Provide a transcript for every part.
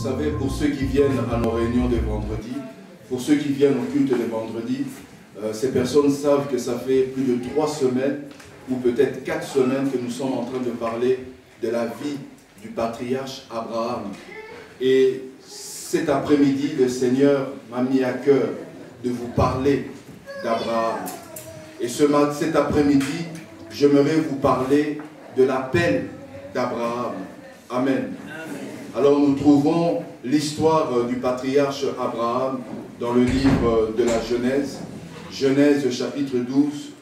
savez, pour ceux qui viennent à nos réunions de vendredi, pour ceux qui viennent au culte de vendredi, ces personnes savent que ça fait plus de 3 semaines, ou peut-être 4 semaines, que nous sommes en train de parler de la vie du patriarche Abraham. Et cet après-midi, le Seigneur m'a mis à cœur de vous parler d'Abraham. Et cet après-midi, j'aimerais vous parler de l'appel d'Abraham. Amen. Alors nous trouvons l'histoire du patriarche Abraham dans le livre de la Genèse, Genèse chapitre 12,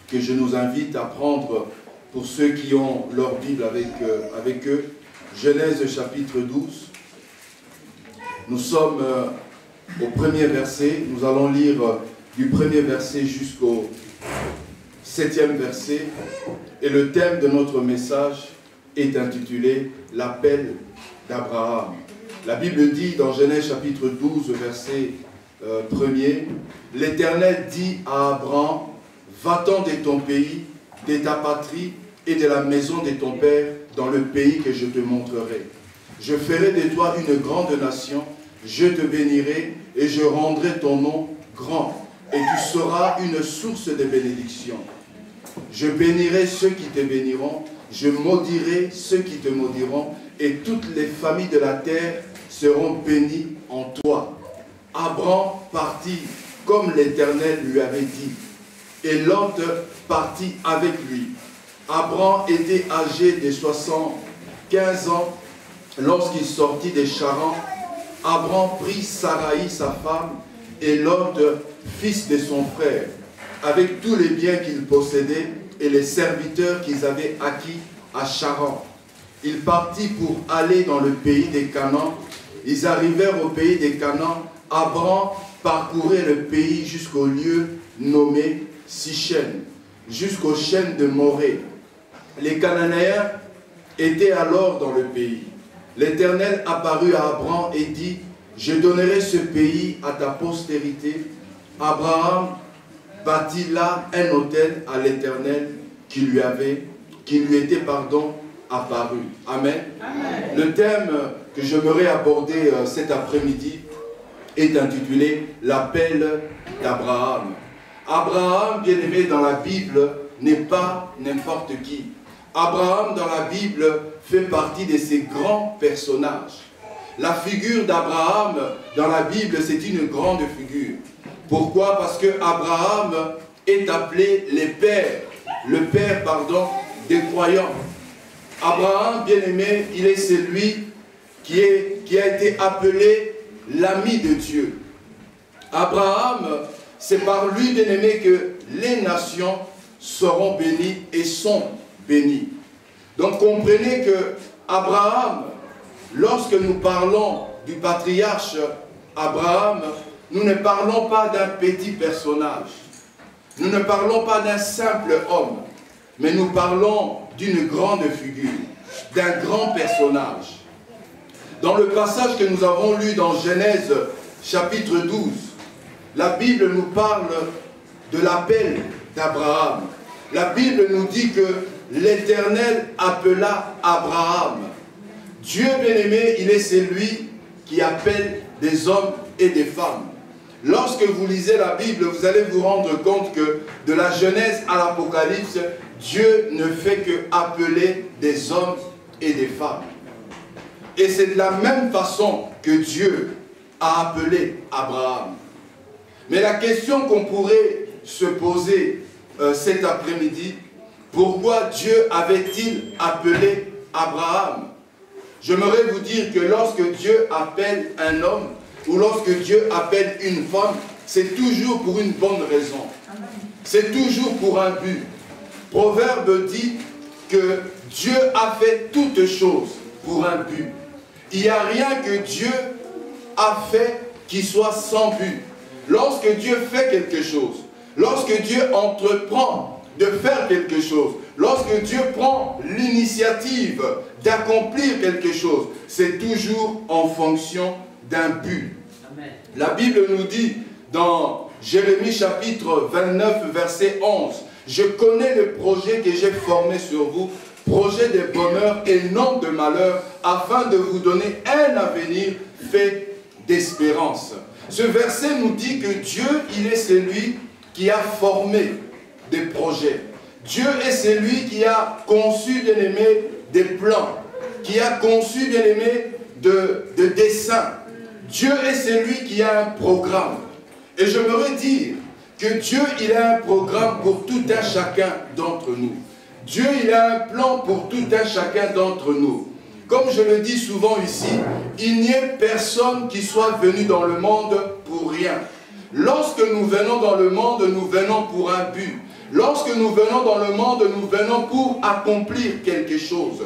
que je nous invite à prendre pour ceux qui ont leur Bible avec eux. Genèse chapitre 12. Nous sommes au premier verset, nous allons lire du premier verset jusqu'au 7e verset. Et le thème de notre message est intitulé « L'appel d'Abraham ». La Bible dit dans Genèse chapitre 12, verset 1er, « L'Éternel dit à Abraham, va-t'en de ton pays, de ta patrie et de la maison de ton père dans le pays que je te montrerai. Je ferai de toi une grande nation, je te bénirai et je rendrai ton nom grand, et tu seras une source de bénédiction. Je bénirai ceux qui te béniront, je maudirai ceux qui te maudiront, et toutes les familles de la terre seront bénies en toi. » Abraham partit comme l'Éternel lui avait dit, et Lot partit avec lui. Abraham était âgé de 75 ans lorsqu'il sortit des Charans. Abraham prit Sarai, sa femme, et Lot, fils de son frère, avec tous les biens qu'il possédait et les serviteurs qu'ils avaient acquis à Charan. Il partit pour aller dans le pays des Canaan. Ils arrivèrent au pays des Canaan. Abraham parcourait le pays jusqu'au lieu nommé Sichem, jusqu'au chêne de Morée. Les Cananéens étaient alors dans le pays. L'Éternel apparut à Abraham et dit, « Je donnerai ce pays à ta postérité. » Abraham bâtit là un autel à l'Éternel qui lui était apparu. Amen. Amen. Le thème que j'aimerais aborder cet après-midi est intitulé « L'appel d'Abraham ». Abraham, bien-aimé dans la Bible, n'est pas n'importe qui. Abraham dans la Bible fait partie de ces grands personnages. La figure d'Abraham dans la Bible, c'est une grande figure. Pourquoi? Parce que Abraham est appelé le père des croyants. Abraham, bien-aimé, il est celui qui a été appelé l'ami de Dieu. Abraham, c'est par lui, bien-aimé, que les nations seront bénies et sont bénies. Donc comprenez que Abraham, lorsque nous parlons du patriarche Abraham, nous ne parlons pas d'un petit personnage. Nous ne parlons pas d'un simple homme, mais nous parlons d'une grande figure, d'un grand personnage. Dans le passage que nous avons lu dans Genèse chapitre 12, la Bible nous parle de l'appel d'Abraham. La Bible nous dit que l'Éternel appela Abraham. Dieu bien-aimé, il est celui qui appelle des hommes et des femmes. Lorsque vous lisez la Bible, vous allez vous rendre compte que de la Genèse à l'Apocalypse, Dieu ne fait que appeler des hommes et des femmes. Et c'est de la même façon que Dieu a appelé Abraham. Mais la question qu'on pourrait se poser cet après-midi, pourquoi Dieu avait-il appelé Abraham? J'aimerais vous dire que lorsque Dieu appelle un homme, ou lorsque Dieu appelle une femme, c'est toujours pour une bonne raison. C'est toujours pour un but. Proverbe dit que Dieu a fait toutes choses pour un but. Il n'y a rien que Dieu a fait qui soit sans but. Lorsque Dieu fait quelque chose, lorsque Dieu entreprend de faire quelque chose, lorsque Dieu prend l'initiative d'accomplir quelque chose, c'est toujours en fonction d'un but. Amen. La Bible nous dit dans Jérémie chapitre 29, verset 11, « Je connais le projet que j'ai formé sur vous, projet de bonheur et non de malheur, afin de vous donner un avenir fait d'espérance. Ce verset nous dit que Dieu, il est celui qui a formé des projets. Dieu est celui qui a conçu, bien aimé, des plans, qui a conçu, bien aimé, de dessins. Dieu est celui qui a un programme. Et j'aimerais dire que Dieu, il a un programme pour tout un chacun d'entre nous. Dieu, il a un plan pour tout un chacun d'entre nous. Comme je le dis souvent ici, il n'y a personne qui soit venu dans le monde pour rien. Lorsque nous venons dans le monde, nous venons pour un but. Lorsque nous venons dans le monde, nous venons pour accomplir quelque chose.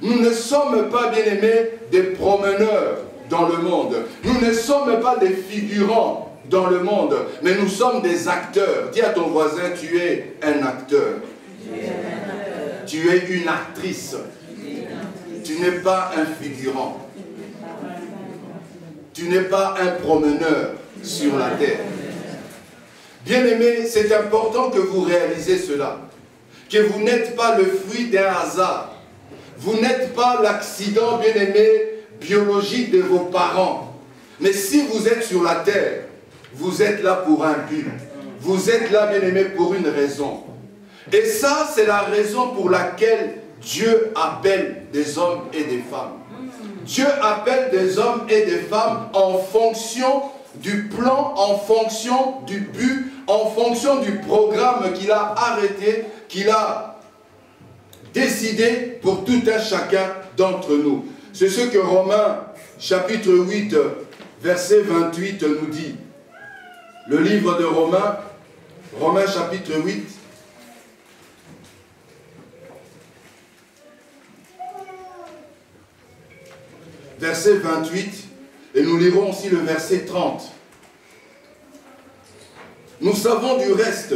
Nous ne sommes pas, bien-aimés, des promeneurs dans le monde. Nous ne sommes pas des figurants dans le monde, mais nous sommes des acteurs. Dis à ton voisin, tu es un acteur. Tu es une actrice. Tu n'es pas un figurant. Tu n'es pas un promeneur sur la terre. Bien-aimés, c'est important que vous réalisez cela. Que vous n'êtes pas le fruit d'un hasard. Vous n'êtes pas l'accident, bien-aimé, biologique de vos parents. Mais si vous êtes sur la terre, vous êtes là pour un but. Vous êtes là, bien-aimé, pour une raison. Et ça, c'est la raison pour laquelle Dieu appelle des hommes et des femmes. Dieu appelle des hommes et des femmes en fonction du plan, en fonction du but, en fonction du programme qu'il a arrêté, qu'il a décidé pour tout un chacun d'entre nous. C'est ce que Romains chapitre 8, verset 28 nous dit. Le livre de Romains, Romains chapitre 8, verset 28, et nous lirons aussi le verset 30. Nous savons du reste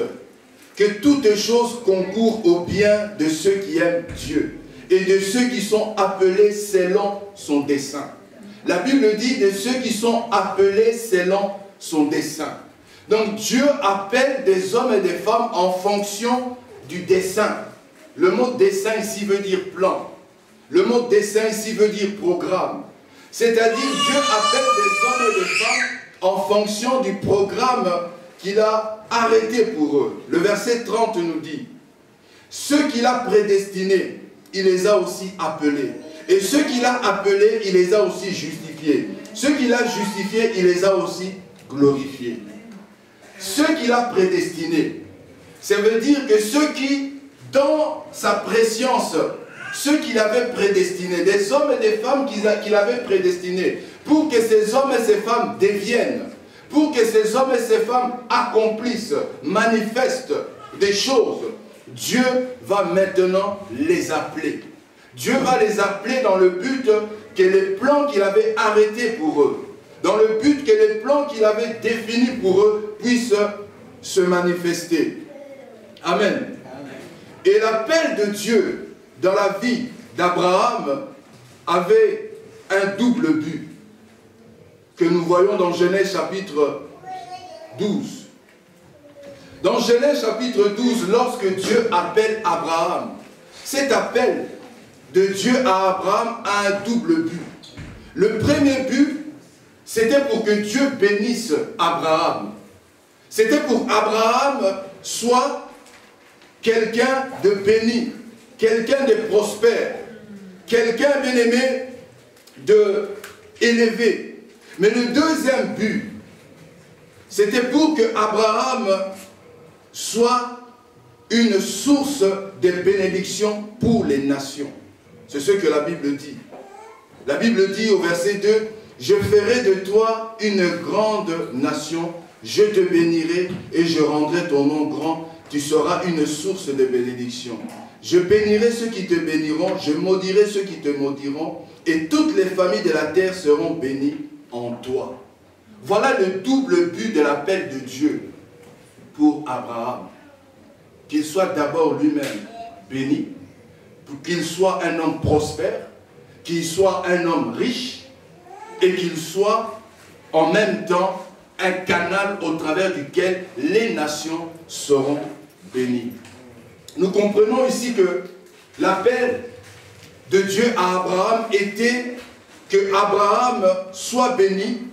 que toutes choses concourent au bien de ceux qui aiment Dieu et de ceux qui sont appelés selon son dessein. La Bible dit de ceux qui sont appelés selon son dessein. Donc Dieu appelle des hommes et des femmes en fonction du dessein. Le mot dessein ici veut dire plan. Le mot dessein ici veut dire programme. C'est-à-dire Dieu appelle des hommes et des femmes en fonction du programme qu'il a arrêté pour eux. Le verset 30 nous dit, ceux qu'il a prédestinés, il les a aussi appelés. Et ceux qu'il a appelés, il les a aussi justifiés. Ceux qu'il a justifiés, il les a aussi glorifiés. Ceux qu'il a prédestinés, ça veut dire que ceux qui, dans sa préscience, ceux qu'il avait prédestinés, des hommes et des femmes qu'il avait prédestinés, pour que ces hommes et ces femmes deviennent, pour que ces hommes et ces femmes accomplissent, manifestent des choses, Dieu va maintenant les appeler. Dieu va les appeler dans le but que les plans qu'il avait arrêtés pour eux, dans le but que les plans qu'il avait définis pour eux puissent se manifester. Amen. Et l'appel de Dieu dans la vie d'Abraham avait un double but que nous voyons dans Genèse chapitre 12. Dans Genèse chapitre 12, lorsque Dieu appelle Abraham, cet appel de Dieu à Abraham a un double but. Le premier but, c'était pour que Dieu bénisse Abraham. C'était pour qu'Abraham soit quelqu'un de béni, quelqu'un de prospère, quelqu'un bien-aimé, de élevé. Mais le deuxième but, c'était pour que Abraham soit une source de bénédiction pour les nations. C'est ce que la Bible dit. La Bible dit au verset 2, « Je ferai de toi une grande nation, je te bénirai et je rendrai ton nom grand, tu seras une source de bénédiction. Je bénirai ceux qui te béniront, je maudirai ceux qui te maudiront, et toutes les familles de la terre seront bénies en toi. » Voilà le double but de l'appel de Dieu pour Abraham. Qu'il soit d'abord lui-même béni, qu'il soit un homme prospère, qu'il soit un homme riche, et qu'il soit en même temps un canal au travers duquel les nations seront bénies. nous comprenons ici que l'appel de Dieu à Abraham était que Abraham soit béni,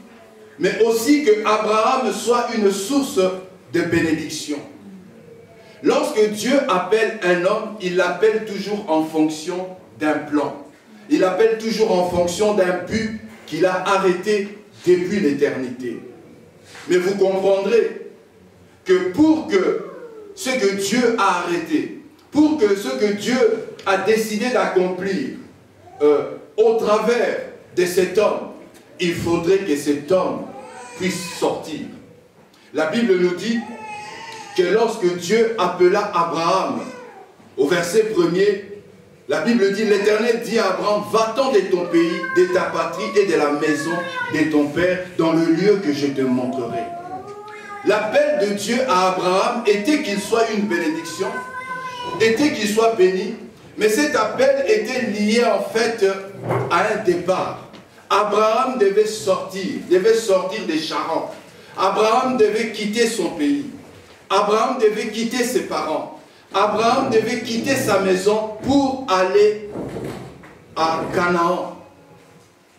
mais aussi que Abraham soit une source de bénédiction. Lorsque Dieu appelle un homme, il l'appelle toujours en fonction d'un plan. Il l'appelle toujours en fonction d'un but qu'il a arrêté depuis l'éternité. Mais vous comprendrez que pour que ce que Dieu a arrêté, pour que ce que Dieu a décidé d'accomplir au travers de cet homme, il faudrait que cet homme puisse sortir. La Bible nous dit que lorsque Dieu appela Abraham, au verset 1er, la Bible dit, l'Éternel dit à Abraham, va-t'en de ton pays, de ta patrie et de la maison de ton père, dans le lieu que je te montrerai. L'appel de Dieu à Abraham était qu'il soit une bénédiction, était qu'il soit béni, mais cet appel était lié en fait à un départ. Abraham devait sortir des Charans. Abraham devait quitter son pays. Abraham devait quitter ses parents. Abraham devait quitter sa maison pour aller à Canaan.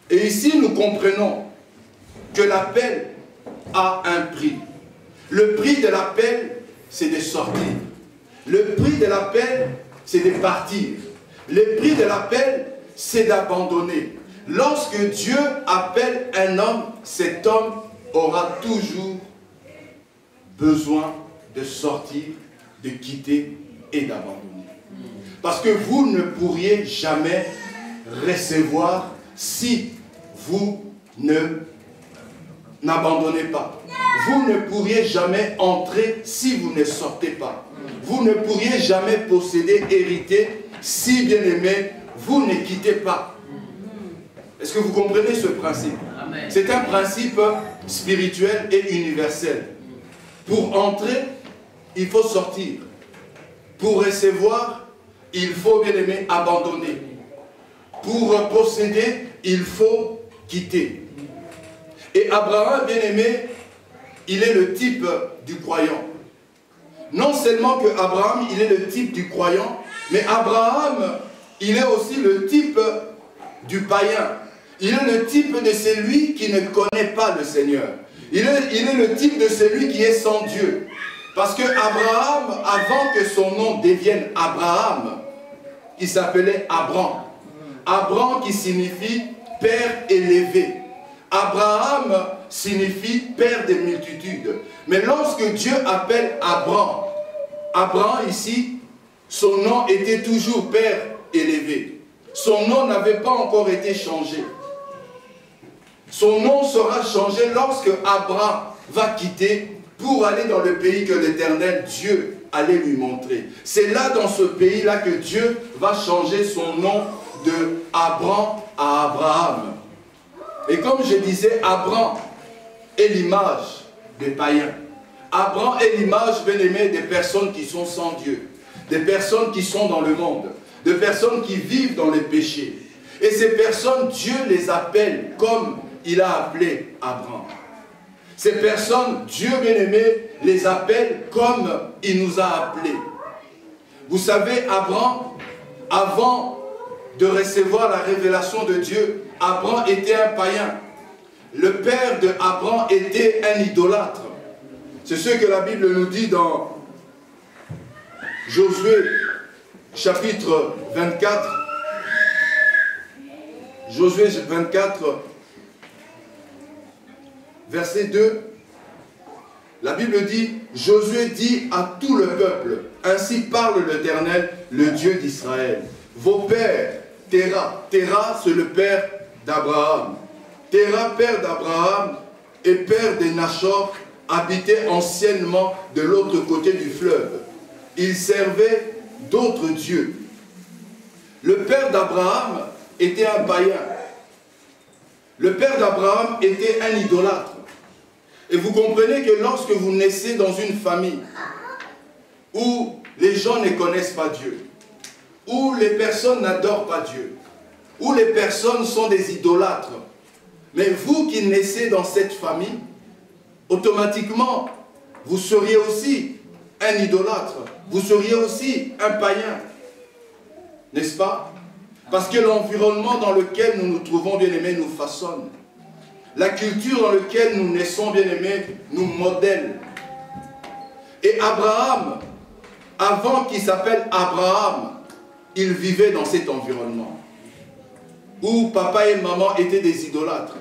Et ici, nous comprenons que l'appel a un prix. Le prix de l'appel, c'est de sortir. Le prix de l'appel, c'est de partir. Le prix de l'appel, c'est d'abandonner. Lorsque Dieu appelle un homme, cet homme aura toujours besoin de sortir, de quitter et d'abandonner. Parce que vous ne pourriez jamais recevoir si vous n'abandonnez pas. Vous ne pourriez jamais entrer si vous ne sortez pas. Vous ne pourriez jamais posséder, hériter, si bien aimé, vous ne quittez pas. Est-ce que vous comprenez ce principe? C'est un principe spirituel et universel. Pour entrer, il faut sortir. Pour recevoir, il faut, bien aimé, abandonner. Pour posséder, il faut quitter. Et Abraham, bien aimé, il est le type du croyant. Non seulement que Abraham, il est le type du croyant, mais Abraham, il est aussi le type du païen. Il est le type de celui qui ne connaît pas le Seigneur. Il est le type de celui qui est sans Dieu. Parce que Abraham, avant que son nom devienne Abraham, il s'appelait Abram. Abram qui signifie père élevé. Abraham signifie père des multitudes. Mais lorsque Dieu appelle Abram, Abram ici, son nom était toujours père élevé. Son nom n'avait pas encore été changé. Son nom sera changé lorsque Abraham va quitter pour aller dans le pays que l'Éternel Dieu allait lui montrer. C'est là, dans ce pays-là, que Dieu va changer son nom de Abram à Abraham. Et comme je disais, Abram est l'image des païens. Abram est l'image, bien aimé, des personnes qui sont sans Dieu, des personnes qui sont dans le monde, des personnes qui vivent dans les péchés. Et ces personnes, Dieu les appelle comme il a appelé Abram. Ces personnes, Dieu bien-aimé, les appelle comme il nous a appelés. Vous savez, Abram, avant de recevoir la révélation de Dieu, Abram était un païen. Le père de Abram était un idolâtre. C'est ce que la Bible nous dit dans Josué, chapitre 24. Josué 24, verset 2. La Bible dit, Josué dit à tout le peuple, ainsi parle l'Éternel, le Dieu d'Israël. Vos pères, Terah c'est le père d'Abraham. Terah, père d'Abraham et père de Nachor, habitaient anciennement de l'autre côté du fleuve. Ils servaient d'autres dieux. Le père d'Abraham était un païen. Le père d'Abraham était un idolâtre. Et vous comprenez que lorsque vous naissez dans une famille où les gens ne connaissent pas Dieu, où les personnes n'adorent pas Dieu, où les personnes sont des idolâtres, mais vous qui naissez dans cette famille, automatiquement, vous seriez aussi un idolâtre. vous seriez aussi un païen. N'est-ce pas? Parce que l'environnement dans lequel nous nous trouvons, bien-aimés, nous façonne. La culture dans laquelle nous naissons, bien-aimés, nous modèle. Et Abraham, avant qu'il s'appelle Abraham, il vivait dans cet environnement. Où papa et maman étaient des idolâtres.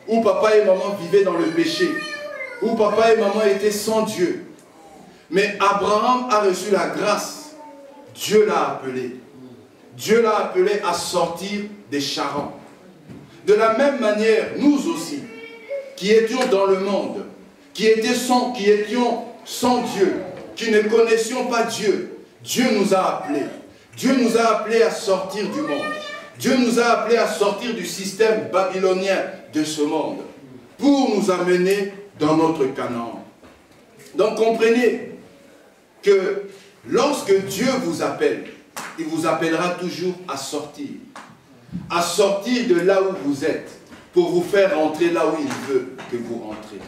Où papa et maman vivaient dans le péché. Où papa et maman étaient sans Dieu. Mais Abraham a reçu la grâce. Dieu l'a appelé. Dieu l'a appelé à sortir des Charans. De la même manière, nous aussi, qui étions dans le monde, qui étions sans Dieu, qui ne connaissions pas Dieu, Dieu nous a appelés. Dieu nous a appelés à sortir du monde. Dieu nous a appelés à sortir du système babylonien de ce monde pour nous amener dans notre Canaan. Donc comprenez que lorsque Dieu vous appelle, il vous appellera toujours à sortir. À sortir de là où vous êtes pour vous faire rentrer là où il veut que vous rentrez.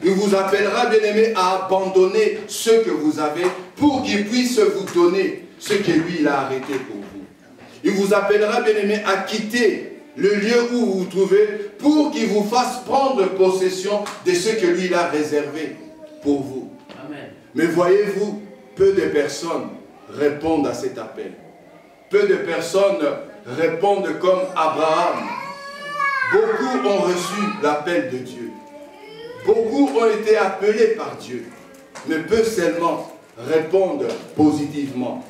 Il vous appellera, bien-aimé, à abandonner ce que vous avez pour qu'il puisse vous donner ce que lui, il a arrêté pour vous. Il vous appellera, bien-aimé, à quitter le lieu où vous vous trouvez pour qu'il vous fasse prendre possession de ce que lui, il a réservé pour vous. Amen. Mais voyez-vous, peu de personnes répondent à cet appel. Peu de personnes répondent comme Abraham. Beaucoup ont reçu l'appel de Dieu. Beaucoup ont été appelés par Dieu. Mais peu seulement répondent positivement.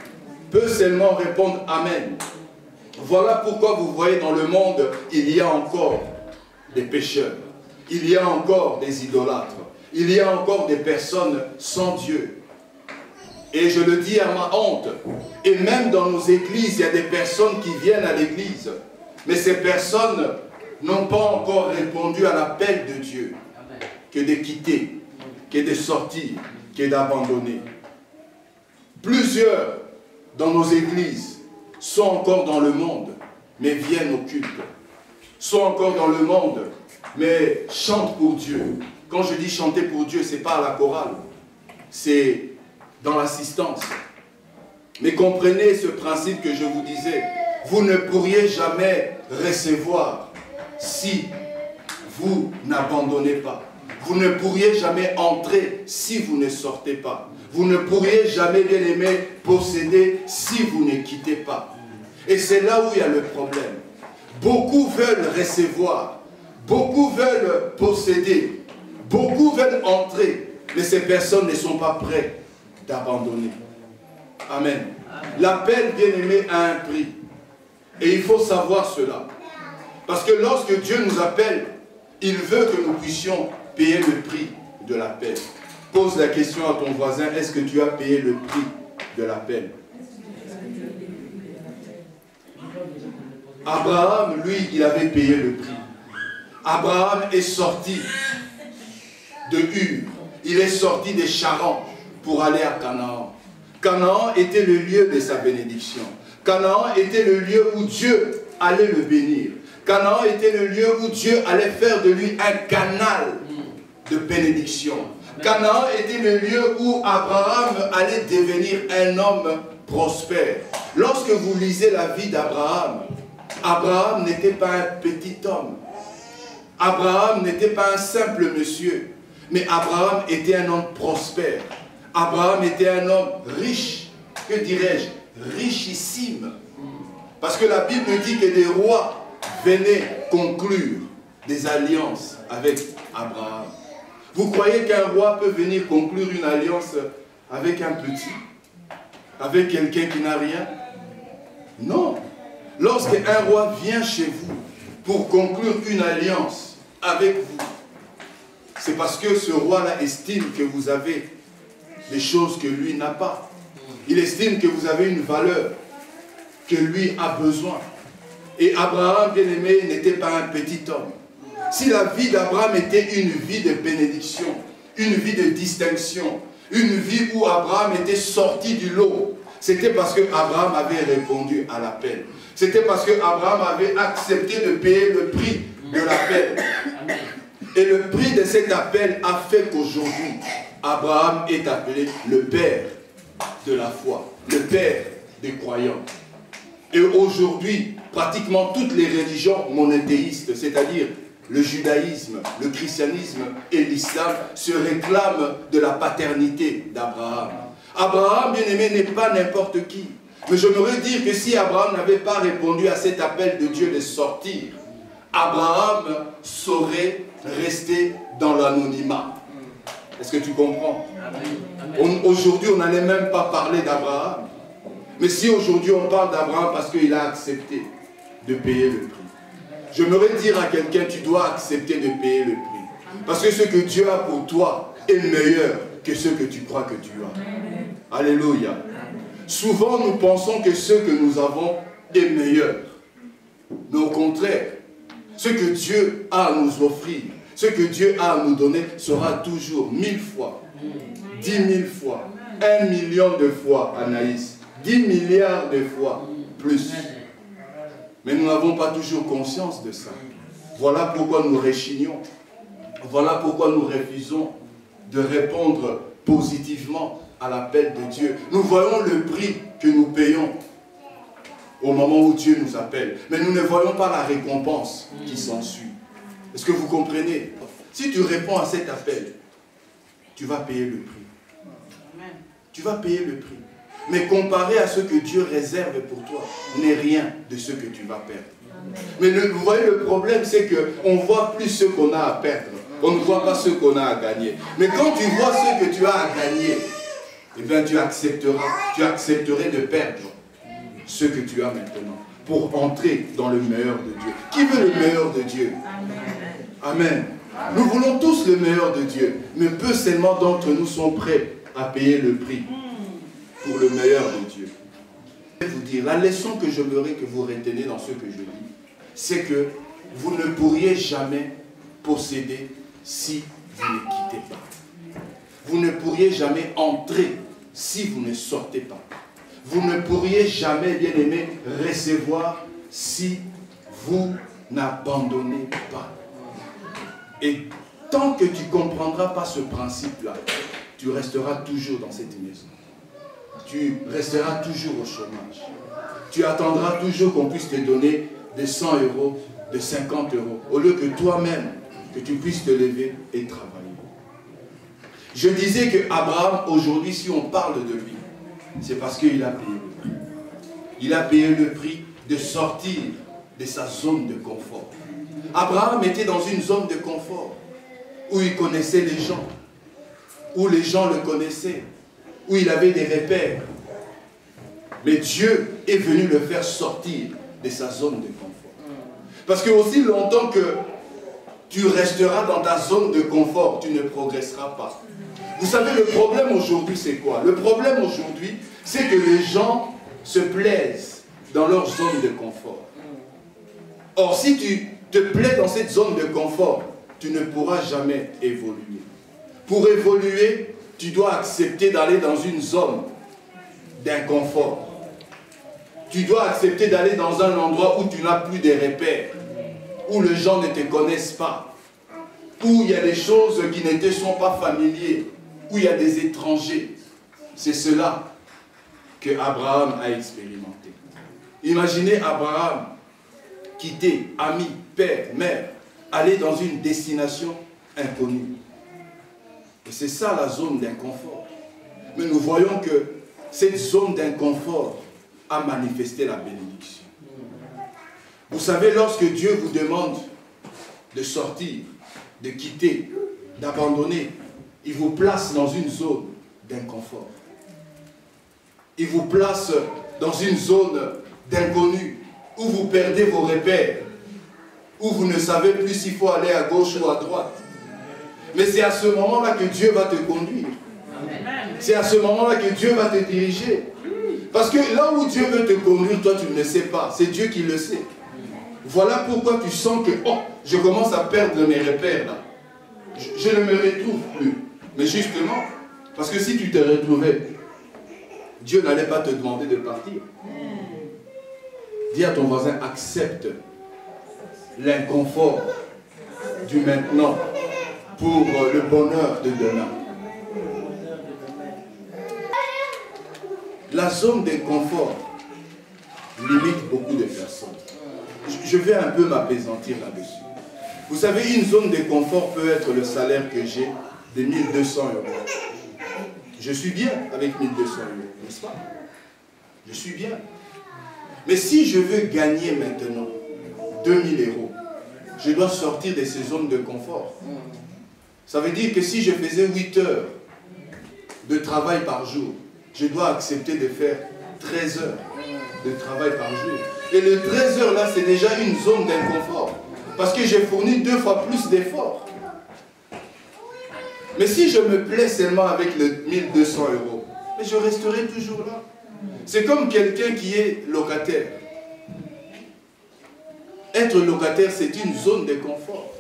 Peu seulement répondent Amen. Voilà pourquoi vous voyez dans le monde, il y a encore des pécheurs. Il y a encore des idolâtres. Il y a encore des personnes sans Dieu. Et je le dis à ma honte, et même dans nos églises, il y a des personnes qui viennent à l'église, mais ces personnes n'ont pas encore répondu à l'appel de Dieu, que de quitter, que de sortir, que d'abandonner. Plusieurs dans nos églises sont encore dans le monde, mais viennent au culte. Sont encore dans le monde, mais chantent pour Dieu. Quand je dis chanter pour Dieu, ce n'est pas à la chorale, c'est dans l'assistance. Mais comprenez ce principe que je vous disais. Vous ne pourriez jamais recevoir si vous n'abandonnez pas. Vous ne pourriez jamais entrer si vous ne sortez pas. Vous ne pourriez jamais, bien aimé, posséder si vous ne quittez pas. Et c'est là où il y a le problème. Beaucoup veulent recevoir. Beaucoup veulent posséder. Beaucoup veulent entrer. Mais ces personnes ne sont pas prêtes d'abandonner. Amen. L'appel, bien-aimé, a un prix. Et il faut savoir cela. Parce que lorsque Dieu nous appelle, il veut que nous puissions payer le prix de l'appel. Pose la question à ton voisin, est-ce que tu as payé le prix de l'appel? Abraham, lui, il avait payé le prix. Abraham est sorti de Ur. Il est sorti des Charans pour aller à Canaan. Canaan était le lieu de sa bénédiction. Canaan était le lieu où Dieu allait le bénir. Canaan était le lieu où Dieu allait faire de lui un canal de bénédiction. Canaan était le lieu où Abraham allait devenir un homme prospère. Lorsque vous lisez la vie d'Abraham, Abraham n'était pas un petit homme. Abraham n'était pas un simple monsieur. Mais Abraham était un homme prospère. Abraham était un homme riche. Que dirais-je? Richissime. Parce que la Bible dit que des rois venaient conclure des alliances avec Abraham. Vous croyez qu'un roi peut venir conclure une alliance avec un petit? Avec quelqu'un qui n'a rien? Non. Lorsqu'un roi vient chez vous pour conclure une alliance avec vous, c'est parce que ce roi-là estime que vous avez des choses que lui n'a pas. Il estime que vous avez une valeur que lui a besoin. Et Abraham, bien-aimé, n'était pas un petit homme. Si la vie d'Abraham était une vie de bénédiction, une vie de distinction, une vie où Abraham était sorti du lot, c'était parce que Abraham avait répondu à l'appel. C'était parce que Abraham avait accepté de payer le prix de l'appel. Et le prix de cet appel a fait qu'aujourd'hui, Abraham est appelé le père de la foi, le père des croyants. Et aujourd'hui, pratiquement toutes les religions monothéistes, c'est-à-dire le judaïsme, le christianisme et l'islam, se réclament de la paternité d'Abraham. Abraham, bien aimé, n'est pas n'importe qui. Mais j'aimerais dire que si Abraham n'avait pas répondu à cet appel de Dieu de sortir, Abraham saurait rester dans l'anonymat. Est-ce que tu comprends? Aujourd'hui, on n'allait même pas parler d'Abraham. Mais si aujourd'hui on parle d'Abraham parce qu'il a accepté de payer le prix. J'aimerais dire à quelqu'un, tu dois accepter de payer le prix. Parce que ce que Dieu a pour toi est meilleur que ce que tu crois que tu as. Alléluia. Souvent nous pensons que ce que nous avons est meilleur. Mais au contraire, ce que Dieu a à nous offrir, ce que Dieu a à nous donner sera toujours 1000 fois, 10 000 fois, 1 million de fois, Anaïs, 10 milliards de fois plus. Mais nous n'avons pas toujours conscience de ça. Voilà pourquoi nous rechignons. Voilà pourquoi nous refusons de répondre positivement à l'appel de Dieu. Nous voyons le prix que nous payons au moment où Dieu nous appelle. Mais nous ne voyons pas la récompense qui s'ensuit. Est-ce que vous comprenez? Si tu réponds à cet appel, tu vas payer le prix. Tu vas payer le prix. Mais comparé à ce que Dieu réserve pour toi, n'est rien de ce que tu vas perdre. Mais vous voyez, le problème, c'est qu'on voit plus ce qu'on a à perdre. On ne voit pas ce qu'on a à gagner. Mais quand tu vois ce que tu as à gagner, eh bien tu accepterais de perdre ce que tu as maintenant pour entrer dans le meilleur de Dieu. Qui veut le meilleur de Dieu? Amen. Nous voulons tous le meilleur de Dieu, mais peu seulement d'entre nous sont prêts à payer le prix pour le meilleur de Dieu. Je vais vous dire, la leçon que j'aimerais que vous retenez dans ce que je dis, c'est que vous ne pourriez jamais posséder si vous ne quittez pas. Vous ne pourriez jamais entrer si vous ne sortez pas. Vous ne pourriez jamais, bien aimé, recevoir si vous n'abandonnez pas. Et tant que tu ne comprendras pas ce principe-là, tu resteras toujours dans cette maison. Tu resteras toujours au chômage. Tu attendras toujours qu'on puisse te donner des 100 €, de 50 €, au lieu que toi-même, que tu puisses te lever et travailler. Je disais que Abraham, aujourd'hui, si on parle de lui, c'est parce qu'il a payé le prix. Il a payé le prix de sortir de sa zone de confort. Abraham était dans une zone de confort où il connaissait les gens, où les gens le connaissaient, où il avait des repères. Mais Dieu est venu le faire sortir de sa zone de confort. Parce que aussi longtemps que tu resteras dans ta zone de confort, tu ne progresseras pas. Vous savez, le problème aujourd'hui, c'est quoi? Le problème aujourd'hui, c'est que les gens se plaisent dans leur zone de confort. Or, si tu te plais dans cette zone de confort, tu ne pourras jamais évoluer. Pour évoluer, tu dois accepter d'aller dans une zone d'inconfort. Tu dois accepter d'aller dans un endroit où tu n'as plus de repères, où les gens ne te connaissent pas, où il y a des choses qui ne te sont pas familières, où il y a des étrangers. C'est cela que Abraham a expérimenté. Imaginez Abraham quitter amis, père, mère, aller dans une destination inconnue. Et c'est ça la zone d'inconfort. Mais nous voyons que cette zone d'inconfort a manifesté la bénédiction. Vous savez, lorsque Dieu vous demande de sortir, de quitter, d'abandonner, il vous place dans une zone d'inconfort. Il vous place dans une zone d'inconnu, où vous perdez vos repères, où vous ne savez plus s'il faut aller à gauche ou à droite. Mais c'est à ce moment-là que Dieu va te conduire. C'est à ce moment-là que Dieu va te diriger. Parce que là où Dieu veut te conduire, toi tu ne le sais pas. C'est Dieu qui le sait. Voilà pourquoi tu sens que, oh, je commence à perdre mes repères là. Je ne me retrouve plus. Mais justement, parce que si tu te retrouvais, Dieu n'allait pas te demander de partir. Dis à ton voisin, accepte l'inconfort du maintenant pour le bonheur de demain. la zone de confort limite beaucoup de personnes. Je vais un peu m'apaisantir là-dessus. Vous savez, une zone de confort peut être le salaire que j'ai de 1200 €. Je suis bien avec 1200 €, n'est-ce pas? Je suis bien. Mais si je veux gagner maintenant 2000 €, je dois sortir de ces zones de confort. Ça veut dire que si je faisais 8 heures de travail par jour, je dois accepter de faire 13 heures de travail par jour. Et les 13 heures là, c'est déjà une zone d'inconfort. Parce que j'ai fourni 2 fois plus d'efforts. Mais si je me plais seulement avec le 1200 €, mais je resterai toujours là. C'est comme quelqu'un qui est locataire. Être locataire, c'est une zone de confort.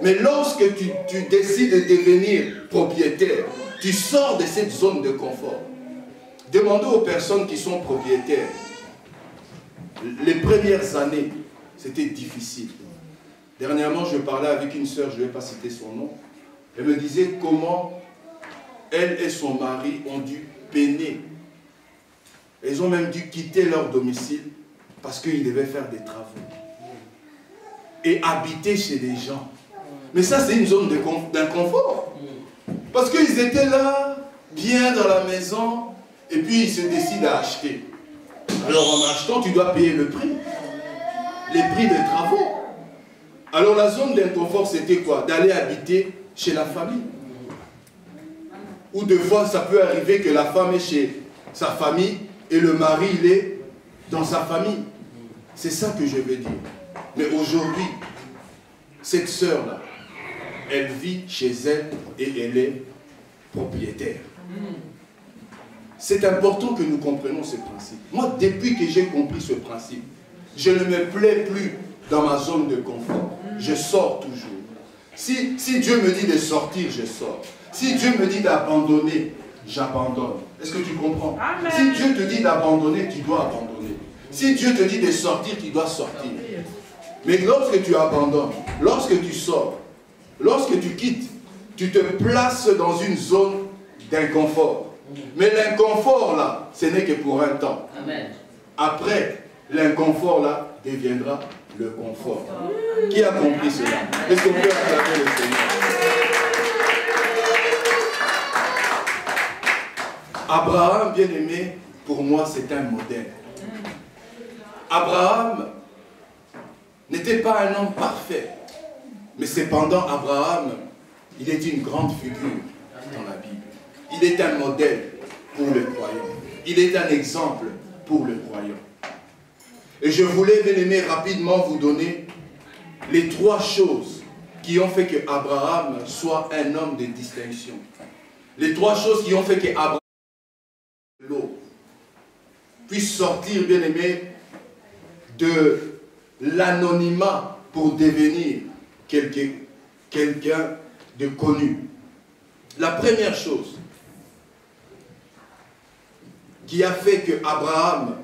Mais lorsque tu décides de devenir propriétaire, tu sors de cette zone de confort. Demandez aux personnes qui sont propriétaires. Les premières années, c'était difficile. Dernièrement, je parlais avec une sœur, je ne vais pas citer son nom. Elle me disait comment elle et son mari ont dû peiner. Ils ont même dû quitter leur domicile parce qu'ils devaient faire des travaux. Et habiter chez des gens. Mais ça, c'est une zone d'inconfort. Parce qu'ils étaient là, bien dans la maison, et puis ils se décident à acheter. Alors en achetant, tu dois payer le prix. Les prix des travaux. Alors la zone d'inconfort, c'était quoi? D'aller habiter chez la famille. Ou des fois, ça peut arriver que la femme est chez sa famille et le mari, il est dans sa famille. C'est ça que je veux dire. Mais aujourd'hui, cette sœur-là, elle vit chez elle et elle est propriétaire. C'est important que nous comprenions ce principe. Moi, depuis que j'ai compris ce principe, je ne me plais plus dans ma zone de confort. Je sors toujours. Si Dieu me dit de sortir, je sors. Si Dieu me dit d'abandonner, j'abandonne. Est-ce que tu comprends? Amen. Si Dieu te dit d'abandonner, tu dois abandonner. Si Dieu te dit de sortir, tu dois sortir. Mais lorsque tu abandonnes, lorsque tu sors, lorsque tu quittes, tu te places dans une zone d'inconfort. Mais l'inconfort là, ce n'est que pour un temps. Amen. Après, l'inconfort là deviendra le confort. Qui a compris cela? Est-ce qu'on peut acclamer le Seigneur? Abraham, bien aimé, pour moi, c'est un modèle. Abraham n'était pas un homme parfait. Mais cependant, Abraham, il est une grande figure dans la Bible. Il est un modèle pour le croyant. Il est un exemple pour le croyant. Et je voulais, bien aimé, rapidement vous donner les 3 choses qui ont fait que Abraham soit un homme de distinction. Les 3 choses qui ont fait que Abraham puisse sortir, bien aimé, de l'anonymat pour devenir quelqu'un de connu. La première chose qui a fait que Abraham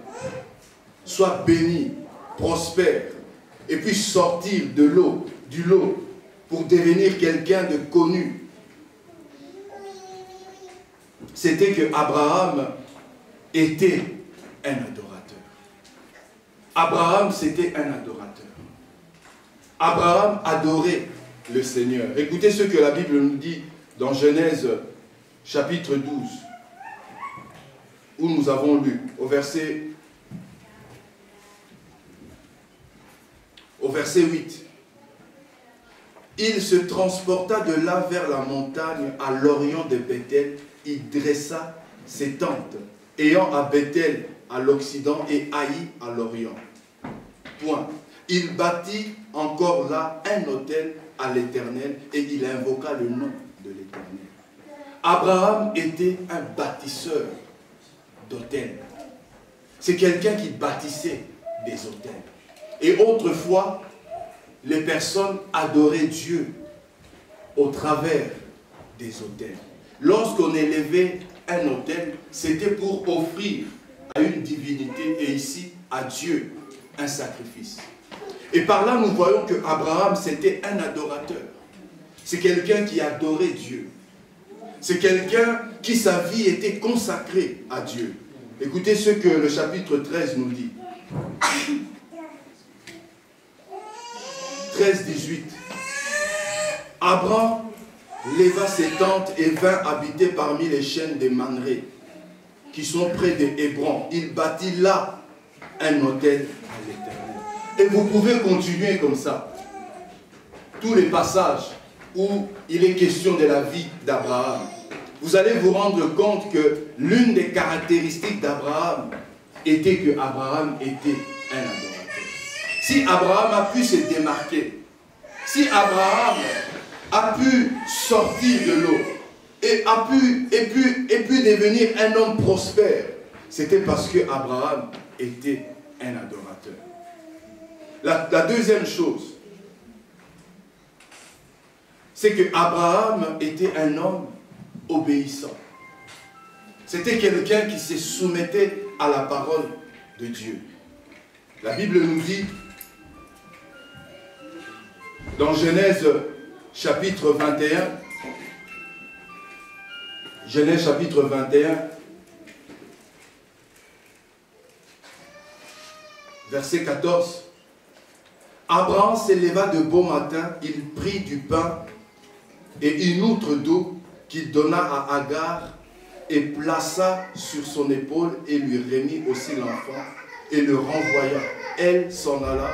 soit béni, prospère, et puisse sortir du lot, pour devenir quelqu'un de connu, c'était que Abraham était un adorateur. Abraham, c'était un adorateur. Abraham adorait le Seigneur. Écoutez ce que la Bible nous dit dans Genèse chapitre 12, où nous avons lu au verset 8. Il se transporta de là vers la montagne à l'orient de Bethel. Il dressa ses tentes, ayant à Bethel à l'occident et Haï à l'orient. Point. Il bâtit encore là un autel à l'Éternel et il invoqua le nom de l'Éternel. Abraham était un bâtisseur d'autels. C'est quelqu'un qui bâtissait des autels. Et autrefois, les personnes adoraient Dieu au travers des autels. Lorsqu'on élevait un autel, c'était pour offrir à une divinité et ici à Dieu un sacrifice. Et par là, nous voyons que Abraham, c'était un adorateur. C'est quelqu'un qui adorait Dieu. C'est quelqu'un qui, sa vie était consacrée à Dieu. Écoutez ce que le chapitre 13 nous dit. 13, 18. Abraham leva ses tentes et vint habiter parmi les chaînes des Manré, qui sont près de Hébron. Il bâtit là un autel à l'Éternel. Et vous pouvez continuer comme ça. Tous les passages où il est question de la vie d'Abraham, vous allez vous rendre compte que l'une des caractéristiques d'Abraham était que Abraham était un adorateur. Si Abraham a pu se démarquer, si Abraham a pu sortir de l'eau et a pu devenir un homme prospère, c'était parce que Abraham était un adorateur. La deuxième chose, c'est que Abraham était un homme obéissant. C'était quelqu'un qui se soumettait à la parole de Dieu. La Bible nous dit, dans Genèse chapitre 21, Genèse chapitre 21, verset 14, Abraham s'éleva de beau matin, il prit du pain et une outre d'eau qu'il donna à Agar et plaça sur son épaule et lui remit aussi l'enfant et le renvoya. Elle s'en alla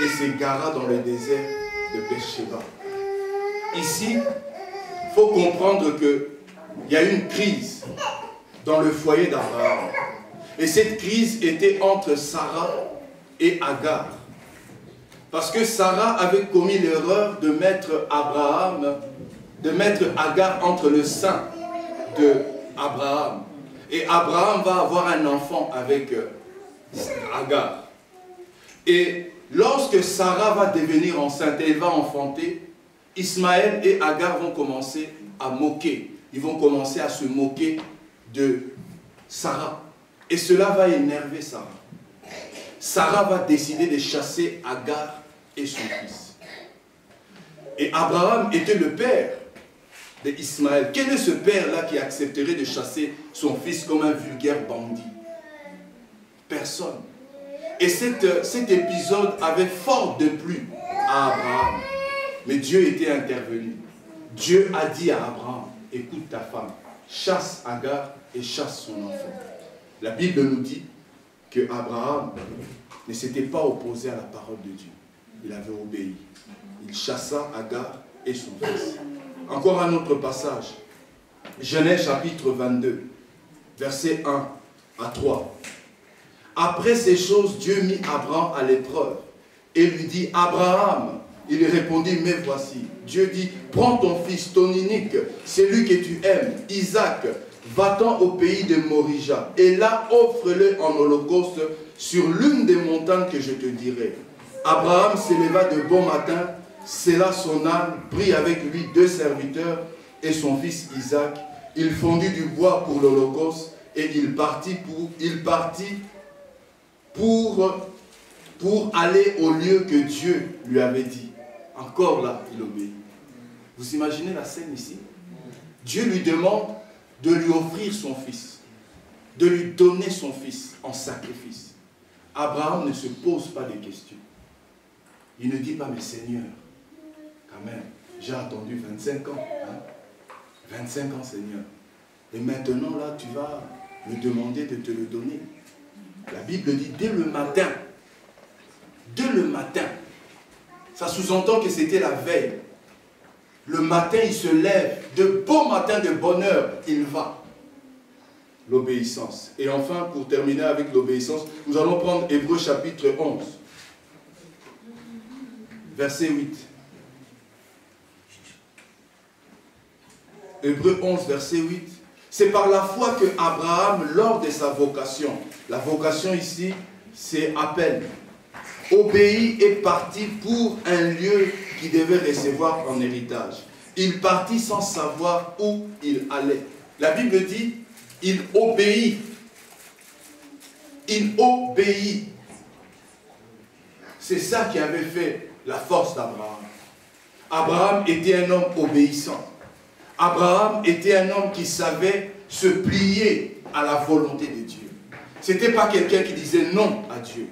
et s'égara dans le désert de Beersheba. Ici, il faut comprendre qu'il y a une crise dans le foyer d'Abraham. Et cette crise était entre Sarah et Agar. Parce que Sarah avait commis l'erreur de mettre Agar entre le sein d'Abraham. Et Abraham va avoir un enfant avec Agar. Et lorsque Sarah va devenir enceinte, elle va enfanter, Ismaël et Agar vont commencer à moquer. Ils vont commencer à se moquer de Sarah. Et cela va énerver Sarah. Sarah va décider de chasser Agar et son fils. Et Abraham était le père d'Ismaël. Quel est ce père-là qui accepterait de chasser son fils comme un vulgaire bandit? Personne. Et cet épisode avait fort déplu à Abraham. Mais Dieu était intervenu. Dieu a dit à Abraham, écoute ta femme, chasse Agar et chasse son enfant. La Bible nous dit que Abraham ne s'était pas opposé à la parole de Dieu. Il avait obéi. Il chassa Agar et son fils. Encore un autre passage. Genèse chapitre 22, versets 1 à 3. Après ces choses, Dieu mit Abraham à l'épreuve et lui dit, Abraham, il répondit, mais voici. Dieu dit, prends ton fils, ton unique, celui que tu aimes, Isaac, va-t'en au pays de Morija, et là offre-le en holocauste sur l'une des montagnes que je te dirai. Abraham s'éleva de bon matin, scella son âne, prit avec lui 2 serviteurs et son fils Isaac. Il fondit du bois pour l'holocauste et il partit pour aller au lieu que Dieu lui avait dit. Encore là, il obéit. Vous imaginez la scène ici? Dieu lui demande de lui offrir son fils, de lui donner son fils en sacrifice. Abraham ne se pose pas de questions. Il ne dit pas, mais Seigneur, quand même, j'ai attendu 25 ans. Hein? 25 ans, Seigneur. Et maintenant, là, tu vas me demander de te le donner. La Bible dit, dès le matin, ça sous-entend que c'était la veille. Le matin, il se lève, de beau matin, de bonne heure, il va. L'obéissance. Et enfin, pour terminer avec l'obéissance, nous allons prendre Hébreux chapitre 11, verset 8. Hébreux 11, verset 8. C'est par la foi que Abraham, lors de sa vocation, la vocation ici, c'est appel, obéit et partit pour un lieu qu'il devait recevoir en héritage. Il partit sans savoir où il allait. La Bible dit, il obéit. Il obéit. C'est ça qui avait fait la force d'Abraham. Abraham était un homme obéissant. Abraham était un homme qui savait se plier à la volonté de Dieu. Ce n'était pas quelqu'un qui disait non à Dieu.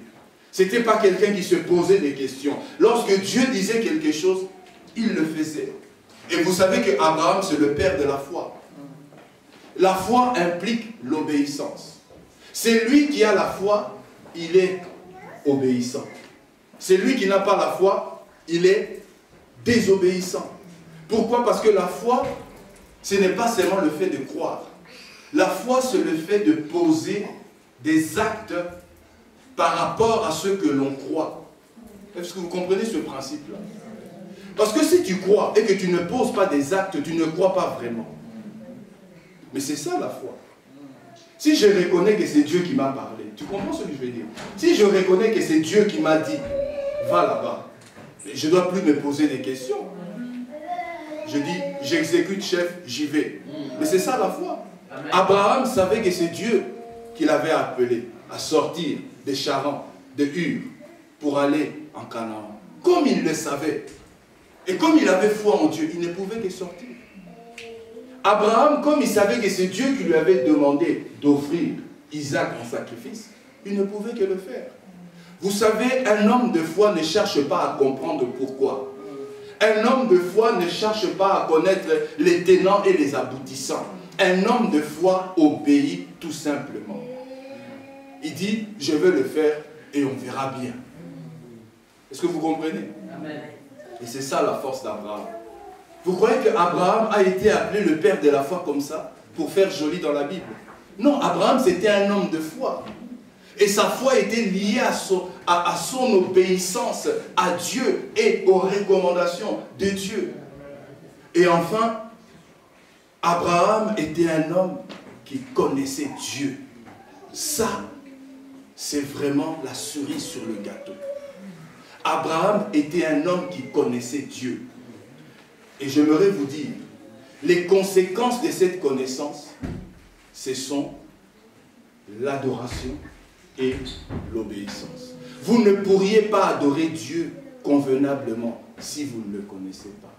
Ce n'était pas quelqu'un qui se posait des questions. Lorsque Dieu disait quelque chose, il le faisait. Et vous savez qu'Abraham, c'est le père de la foi. La foi implique l'obéissance. C'est lui qui a la foi, il est obéissant. C'est lui qui n'a pas la foi, il est désobéissant. Pourquoi? Parce que la foi, ce n'est pas seulement le fait de croire. La foi, c'est le fait de poser des actes par rapport à ce que l'on croit. Est-ce que vous comprenez ce principe-là? Parce que si tu crois et que tu ne poses pas des actes, tu ne crois pas vraiment. Mais c'est ça la foi. Si je reconnais que c'est Dieu qui m'a parlé, tu comprends ce que je veux dire? Si je reconnais que c'est Dieu qui m'a dit, va là-bas, je ne dois plus me poser des questions. Je dis, j'exécute chef, j'y vais. Mais c'est ça la foi. Amen. Abraham savait que c'est Dieu qui l'avait appelé à sortir des Charans, de Ur, pour aller en Canaan. Comme il le savait, et comme il avait foi en Dieu, il ne pouvait que sortir. Abraham, comme il savait que c'est Dieu qui lui avait demandé d'offrir Isaac en sacrifice, il ne pouvait que le faire. Vous savez, un homme de foi ne cherche pas à comprendre pourquoi. Un homme de foi ne cherche pas à connaître les tenants et les aboutissants. Un homme de foi obéit tout simplement. Il dit, je vais le faire et on verra bien. Est-ce que vous comprenez? Amen. Et c'est ça la force d'Abraham. Vous croyez qu'Abraham a été appelé le père de la foi comme ça, pour faire joli dans la Bible? Non, Abraham c'était un homme de foi. Et sa foi était liée à son obéissance à Dieu et aux recommandations de Dieu. Et enfin, Abraham était un homme qui connaissait Dieu. Ça, c'est vraiment la cerise sur le gâteau. Abraham était un homme qui connaissait Dieu. Et j'aimerais vous dire, les conséquences de cette connaissance, ce sont l'adoration et l'obéissance. Vous ne pourriez pas adorer Dieu convenablement si vous ne le connaissez pas.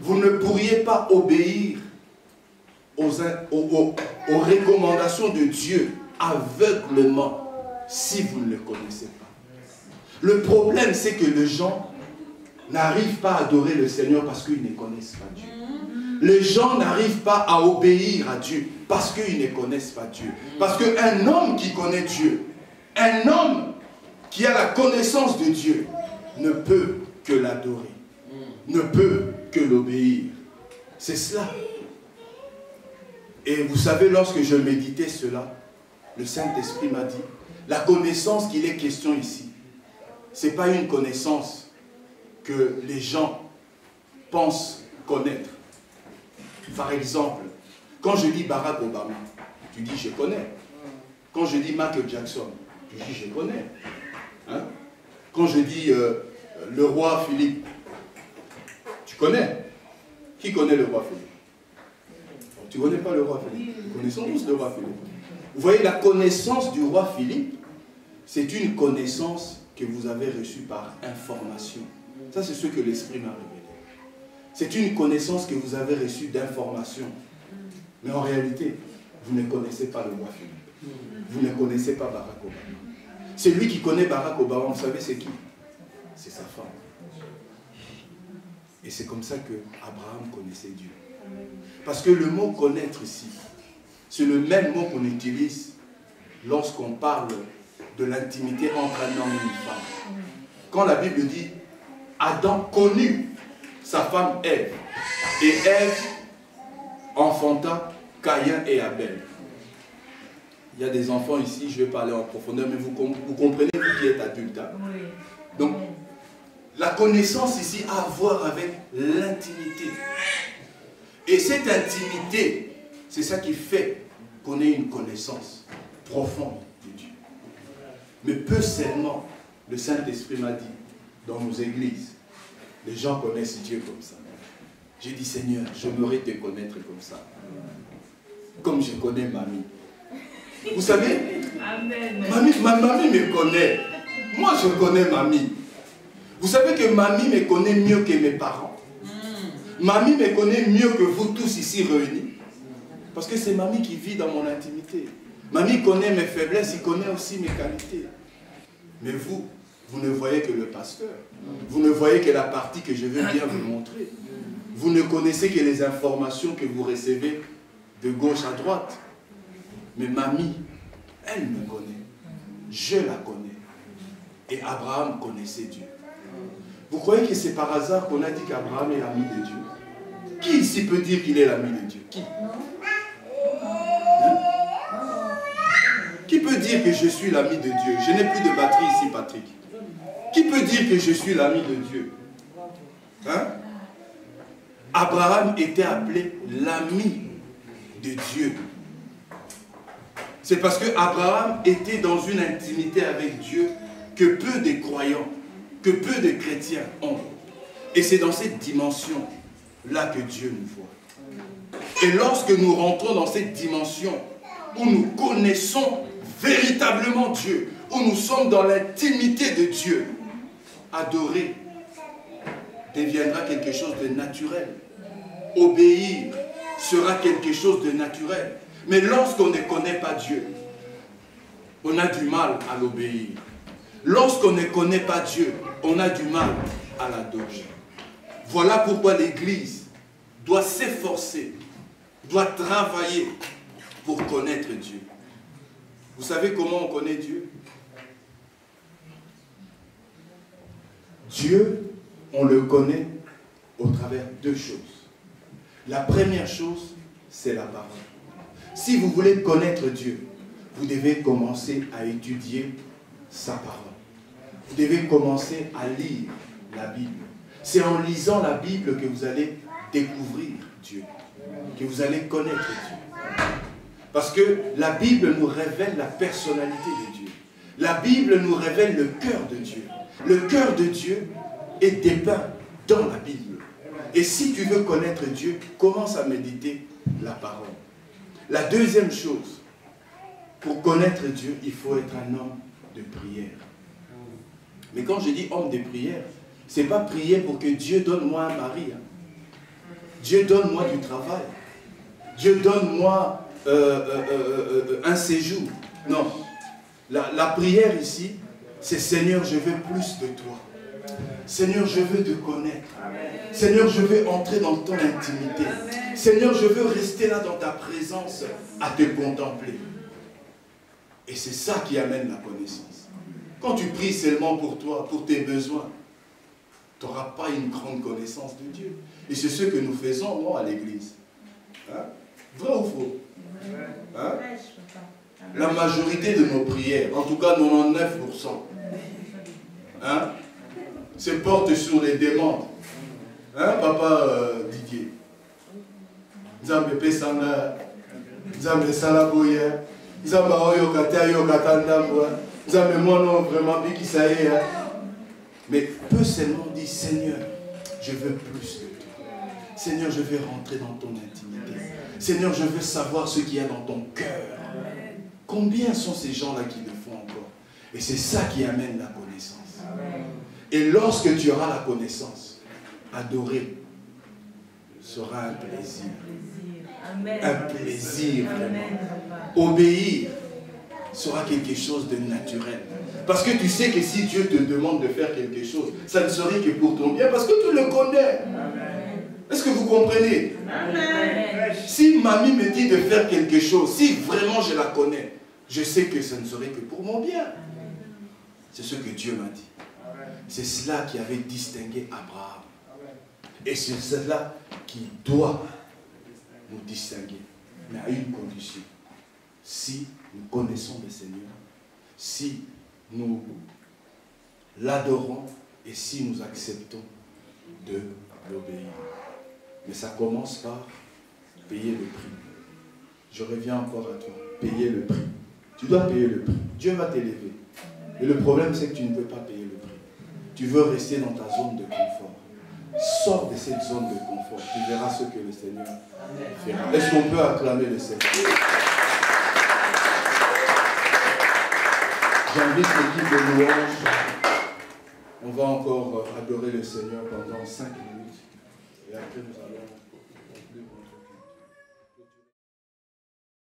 Vous ne pourriez pas obéir aux recommandations de Dieu aveuglement si vous ne le connaissez pas. Le problème, c'est que les gens n'arrivent pas à adorer le Seigneur parce qu'ils ne connaissent pas Dieu. Les gens n'arrivent pas à obéir à Dieu parce qu'ils ne connaissent pas Dieu. Parce qu'un homme qui connaît Dieu, un homme qui a la connaissance de Dieu, ne peut que l'adorer, ne peut que l'obéir. C'est cela. Et vous savez, lorsque je méditais cela, le Saint-Esprit m'a dit, la connaissance qu'il est question ici, ce n'est pas une connaissance que les gens pensent connaître. Par exemple, quand je dis Barack Obama, tu dis je connais. Quand je dis Michael Jackson, tu dis je connais. Hein? Quand je dis le roi Philippe, tu connais. Qui connaît le roi Philippe? Tu ne connais pas le roi Philippe? Nous connaissons tous le roi Philippe. Vous voyez, la connaissance du roi Philippe, c'est une connaissance que vous avez reçue par information. Ça, c'est ce que l'Esprit m'a révélé. C'est une connaissance que vous avez reçue d'information. Mais en réalité, vous ne connaissez pas le roi Philippe. Vous ne connaissez pas Barack Obama. Celui qui connaît Barack Obama, vous savez c'est qui? C'est sa femme. Et c'est comme ça que Abraham connaissait Dieu. Parce que le mot connaître ici, c'est le même mot qu'on utilise lorsqu'on parle de l'intimité entre un homme et une femme. Quand la Bible dit Adam connut sa femme Ève, et Ève enfanta Caïn et Abel. Il y a des enfants ici, je vais parler en profondeur, mais vous comprenez, vous qui êtes adulte. Hein? Donc, la connaissance ici a à voir avec l'intimité. Et cette intimité, c'est ça qui fait qu'on ait une connaissance profonde de Dieu. Mais peu seulement, le Saint-Esprit m'a dit, dans nos églises, les gens connaissent Dieu comme ça. J'ai dit, Seigneur, j'aimerais te connaître comme ça. Comme je connais mamie. Vous savez, Amen. Ma mamie me connaît. Moi, je connais mamie. Vous savez que mamie me connaît mieux que mes parents. Mamie me connaît mieux que vous tous ici réunis. Parce que c'est mamie qui vit dans mon intimité. Mamie connaît mes faiblesses, il connaît aussi mes qualités. Mais vous ne voyez que le pasteur. Vous ne voyez que la partie que je veux bien vous montrer. Vous ne connaissez que les informations que vous recevez de gauche à droite. Mais mamie, elle me connaît. Je la connais. Et Abraham connaissait Dieu. Vous croyez que c'est par hasard qu'on a dit qu'Abraham est l'ami de Dieu? Qui ici peut dire qu'il est l'ami de Dieu? Qui? Qui peut dire que je suis l'ami de Dieu? Je n'ai plus de batterie ici, Patrick. Qui peut dire que je suis l'ami de Dieu? Hein? Abraham était appelé l'ami de Dieu. C'est parce que Abraham était dans une intimité avec Dieu que peu de croyants, que peu de chrétiens ont. Et c'est dans cette dimension-là que Dieu nous voit. Et lorsque nous rentrons dans cette dimension où nous connaissons véritablement Dieu, où nous sommes dans l'intimité de Dieu, adorer deviendra quelque chose de naturel. Obéir sera quelque chose de naturel. Mais lorsqu'on ne connaît pas Dieu, on a du mal à l'obéir. Lorsqu'on ne connaît pas Dieu, on a du mal à l'adorer. Voilà pourquoi l'Église doit s'efforcer, doit travailler pour connaître Dieu. Vous savez comment on connaît Dieu? Dieu, on le connaît au travers de deux choses. La première chose, c'est la parole. Si vous voulez connaître Dieu, vous devez commencer à étudier sa parole. Vous devez commencer à lire la Bible. C'est en lisant la Bible que vous allez découvrir Dieu, que vous allez connaître Dieu. Parce que la Bible nous révèle la personnalité de Dieu. La Bible nous révèle le cœur de Dieu. Le cœur de Dieu est dépeint dans la Bible. Et si tu veux connaître Dieu, commence à méditer la parole. La deuxième chose, pour connaître Dieu, il faut être un homme de prière. Mais quand je dis homme de prière, ce n'est pas prier pour que Dieu donne-moi un mari. Dieu donne-moi du travail. Dieu donne-moi un séjour. Non. La prière ici, c'est Seigneur, je veux plus de toi. Seigneur, je veux te connaître. Seigneur, je veux entrer dans ton intimité. Seigneur, je veux rester là dans ta présence à te contempler. Et c'est ça qui amène la connaissance. Quand tu pries seulement pour toi, pour tes besoins, tu n'auras pas une grande connaissance de Dieu. Et c'est ce que nous faisons, non, à l'église. Hein? Vrai ou faux? Hein? La majorité de nos prières, en tout cas 99%, hein, se portent sur les demandes. Hein, papa Didier? Nzambe pesanga, Nzambe salaboye, Nzambe oyo kata yo kata ndambwa, Nzambe mono vraiment bikisaye. Mais peu seulement dit, Seigneur, je veux plus de toi. Seigneur, je veux rentrer dans ton intimité. Seigneur, je veux savoir ce qu'il y a dans ton cœur. Combien sont ces gens-là qui le font encore? Et c'est ça qui amène la connaissance. Et lorsque tu auras la connaissance, adorer sera un plaisir. Un plaisir, vraiment. Obéir sera quelque chose de naturel. Parce que tu sais que si Dieu te demande de faire quelque chose, ça ne serait que pour ton bien, parce que tu le connais. Est-ce que vous comprenez? Amen. Si mamie me dit de faire quelque chose, si vraiment je la connais, je sais que ça ne serait que pour mon bien. C'est ce que Dieu m'a dit. C'est cela qui avait distingué Abraham. Et c'est cela qui doit nous distinguer. Mais à une condition. Si nous connaissons le Seigneur, si nous l'adorons et si nous acceptons de l'obéir. Mais ça commence par payer le prix. Je reviens encore à toi. Payer le prix. Tu dois payer le prix. Dieu va t'élever. Et le problème, c'est que tu ne peux pas payer le prix. Tu veux rester dans ta zone de confort. Sors de cette zone de confort. Tu verras ce que le Seigneur fera. Est-ce qu'on peut acclamer le Seigneur? J'invite l'équipe de louange. On va encore adorer le Seigneur pendant 5 minutes. Et après, nous allons